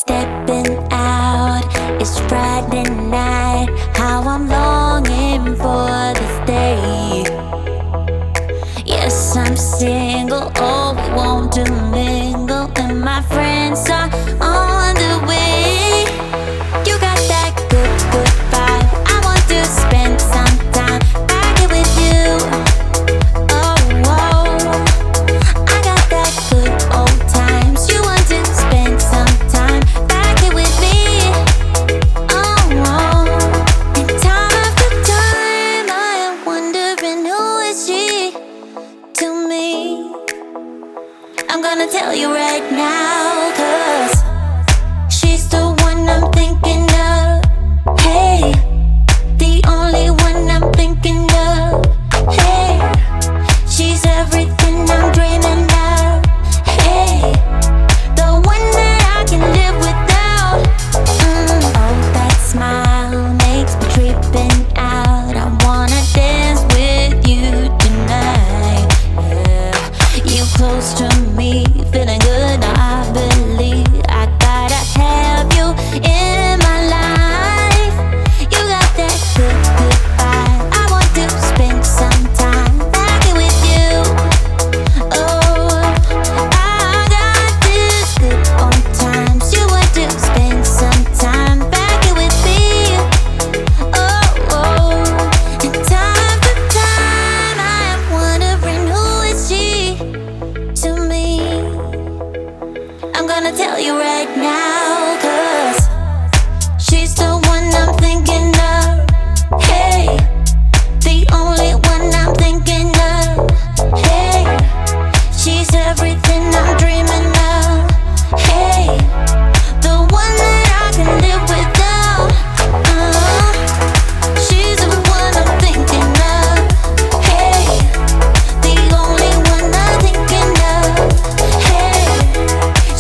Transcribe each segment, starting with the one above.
Stepping out, it's Friday night. How I'm longing for this day. Yes, I'm single, oh, we want to mingle, and my friends are on the way. You got that good, good vibe. I want to spend some time back here with you. Oh, whoa. I got that good old times. You want to spend some time back here with me. Oh, whoa. And time after time, I am wondering who is she to me. I'm gonna tell you right now, 'cause she's the one I'm thinking of. Hey, the only one I'm thinking of. Hey, she's everything I'm dreaming of. Hey, the one that I can live without. Oh, that smile makes me tripping out. I wanna dance with you tonight. Yeah, you close to me, feeling good. I believe I gotta have you in my life. You got that good, good vibe. I want to spend some time back here with you. Oh, I got this good old times. You want to spend some time back here with me. Oh, oh. And time after time, I am wondering who is she to me. I'm gonna tell you right now, 'cause she's the one I'm thinking of. Hey, the only one I'm thinking of. Hey, she's everything I'm dreaming of. Hey, the one that I can live without. She's the one I'm thinking of. Hey, the only one I'm thinking of. Hey,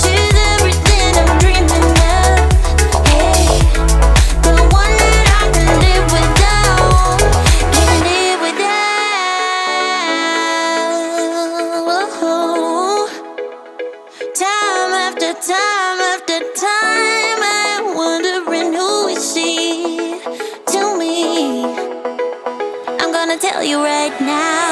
she's everything I'm dreaming of. Hey, the one that I can live without. Can live without. Time after time after time, I'm wondering who is she to me. I'm gonna tell you right now.